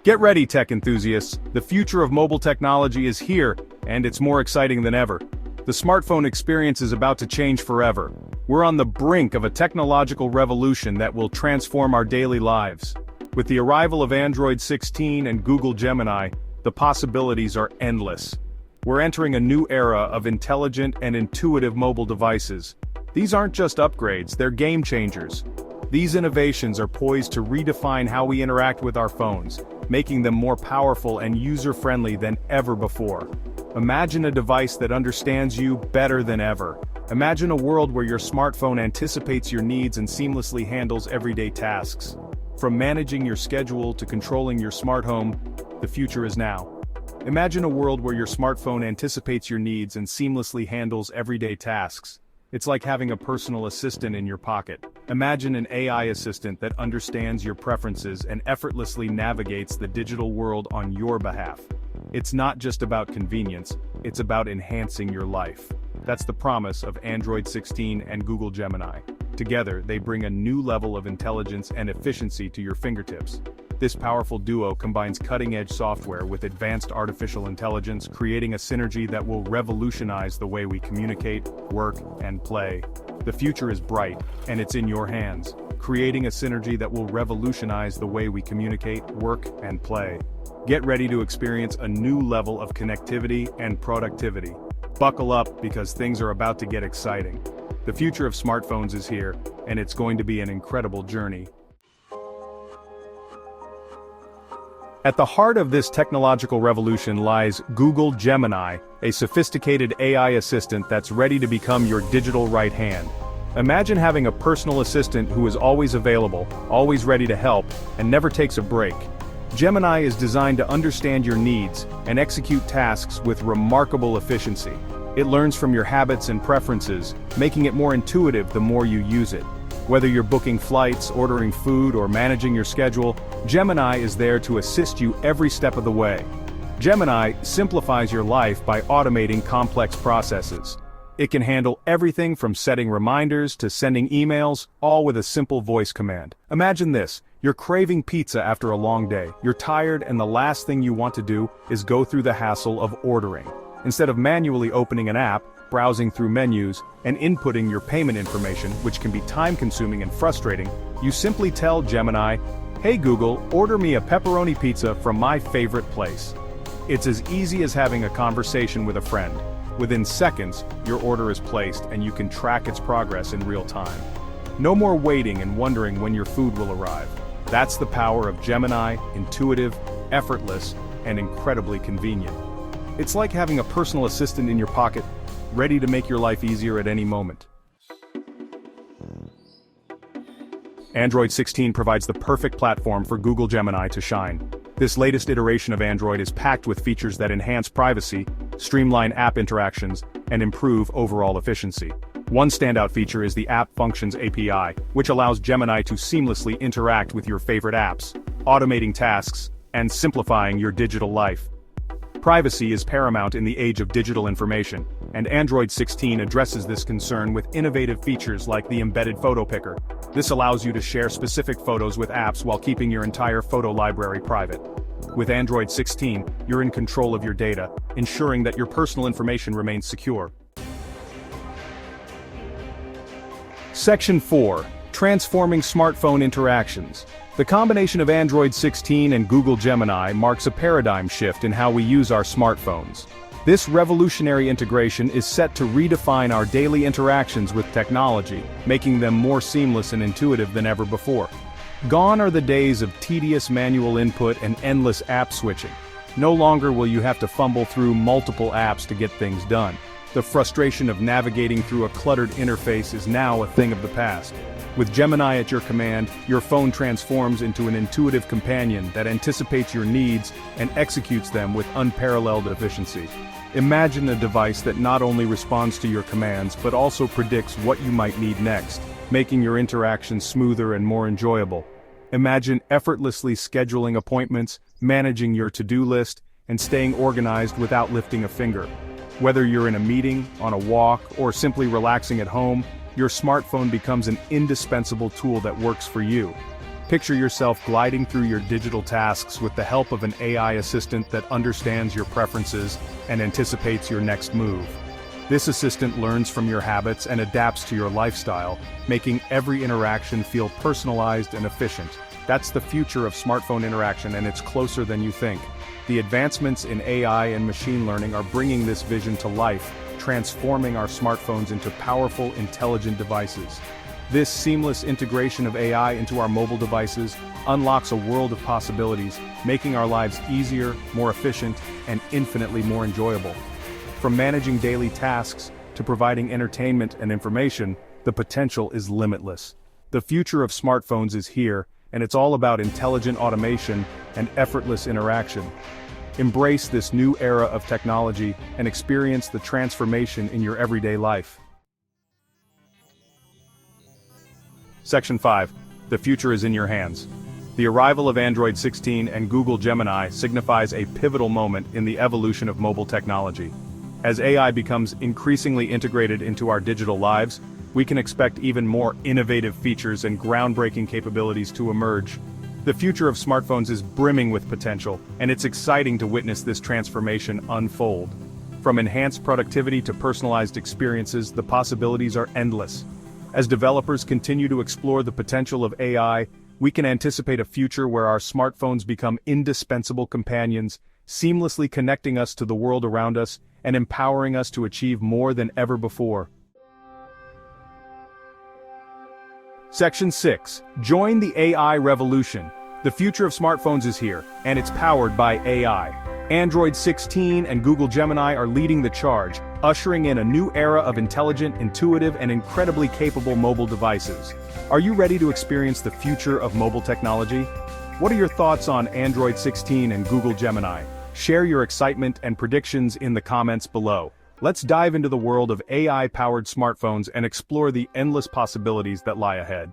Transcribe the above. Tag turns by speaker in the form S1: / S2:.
S1: Get ready, tech enthusiasts. The future of mobile technology is here, and it's more exciting than ever. The smartphone experience is about to change forever. We're on the brink of a technological revolution that will transform our daily lives. With the arrival of Android 16 and Google Gemini, the possibilities are endless. We're entering a new era of intelligent and intuitive mobile devices. These aren't just upgrades, they're game changers. These innovations are poised to redefine how we interact with our phones, making them more powerful and user-friendly than ever before. Imagine a device that understands you better than ever. Imagine a world where your smartphone anticipates your needs and seamlessly handles everyday tasks. From managing your schedule to controlling your smart home, the future is now. Imagine a world where your smartphone anticipates your needs and seamlessly handles everyday tasks. It's like having a personal assistant in your pocket. Imagine an AI assistant that understands your preferences and effortlessly navigates the digital world on your behalf. It's not just about convenience, it's about enhancing your life. That's the promise of Android 16 and Google Gemini. Together, they bring a new level of intelligence and efficiency to your fingertips. This powerful duo combines cutting-edge software with advanced artificial intelligence, creating a synergy that will revolutionize the way we communicate, work, and play. The future is bright, and it's in your hands. Creating a synergy that will revolutionize the way we communicate, work, and play. Get ready to experience a new level of connectivity and productivity. Buckle up because things are about to get exciting. The future of smartphones is here, and it's going to be an incredible journey. At the heart of this technological revolution lies Google Gemini, a sophisticated AI assistant that's ready to become your digital right hand. Imagine having a personal assistant who is always available, always ready to help, and never takes a break. Gemini is designed to understand your needs and execute tasks with remarkable efficiency. It learns from your habits and preferences, making it more intuitive the more you use it. Whether you're booking flights, ordering food, or managing your schedule, Gemini is there to assist you every step of the way. Gemini simplifies your life by automating complex processes. It can handle everything from setting reminders to sending emails, all with a simple voice command. Imagine this, you're craving pizza after a long day. You're tired and the last thing you want to do is go through the hassle of ordering. Instead of manually opening an app, browsing through menus, and inputting your payment information, which can be time-consuming and frustrating, you simply tell Gemini, "Hey Google, order me a pepperoni pizza from my favorite place." It's as easy as having a conversation with a friend. Within seconds, your order is placed and you can track its progress in real time. No more waiting and wondering when your food will arrive. That's the power of Gemini, intuitive, effortless, and incredibly convenient. It's like having a personal assistant in your pocket, ready to make your life easier at any moment. Android 16 provides the perfect platform for Google Gemini to shine. This latest iteration of Android is packed with features that enhance privacy, streamline app interactions, and improve overall efficiency. One standout feature is the App Functions API, which allows Gemini to seamlessly interact with your favorite apps, automating tasks, and simplifying your digital life. Privacy is paramount in the age of digital information, and Android 16 addresses this concern with innovative features like the embedded photo picker. This allows you to share specific photos with apps while keeping your entire photo library private. With Android 16, you're in control of your data, ensuring that your personal information remains secure. Section 4. Transforming smartphone interactions. The combination of Android 16 and Google Gemini marks a paradigm shift in how we use our smartphones. This revolutionary integration is set to redefine our daily interactions with technology, making them more seamless and intuitive than ever before. Gone are the days of tedious manual input and endless app switching. No longer will you have to fumble through multiple apps to get things done. The frustration of navigating through a cluttered interface is now a thing of the past. With Gemini at your command, your phone transforms into an intuitive companion that anticipates your needs and executes them with unparalleled efficiency. Imagine a device that not only responds to your commands but also predicts what you might need next, making your interactions smoother and more enjoyable. Imagine effortlessly scheduling appointments, managing your to-do list, and staying organized without lifting a finger. Whether you're in a meeting, on a walk, or simply relaxing at home, your smartphone becomes an indispensable tool that works for you. Picture yourself gliding through your digital tasks with the help of an AI assistant that understands your preferences and anticipates your next move. This assistant learns from your habits and adapts to your lifestyle, making every interaction feel personalized and efficient. That's the future of smartphone interaction, and it's closer than you think. The advancements in AI and machine learning are bringing this vision to life, transforming our smartphones into powerful, intelligent devices. This seamless integration of AI into our mobile devices unlocks a world of possibilities, making our lives easier, more efficient, and infinitely more enjoyable. From managing daily tasks to providing entertainment and information, the potential is limitless. The future of smartphones is here, and it's all about intelligent automation and effortless interaction. Embrace this new era of technology and experience the transformation in your everyday life. Section 5. The future is in your hands. The arrival of Android 16 and Google Gemini signifies a pivotal moment in the evolution of mobile technology. As AI becomes increasingly integrated into our digital lives, we can expect even more innovative features and groundbreaking capabilities to emerge. The future of smartphones is brimming with potential, and it's exciting to witness this transformation unfold. From enhanced productivity to personalized experiences, the possibilities are endless. As developers continue to explore the potential of AI, we can anticipate a future where our smartphones become indispensable companions, seamlessly connecting us to the world around us and empowering us to achieve more than ever before. Section 6. Join the AI revolution. The future of smartphones is here, and it's powered by AI. Android 16 and Google Gemini are leading the charge, ushering in a new era of intelligent, intuitive, and incredibly capable mobile devices. Are you ready to experience the future of mobile technology? What are your thoughts on Android 16 and Google Gemini? Share your excitement and predictions in the comments below. Let's dive into the world of AI-powered smartphones and explore the endless possibilities that lie ahead.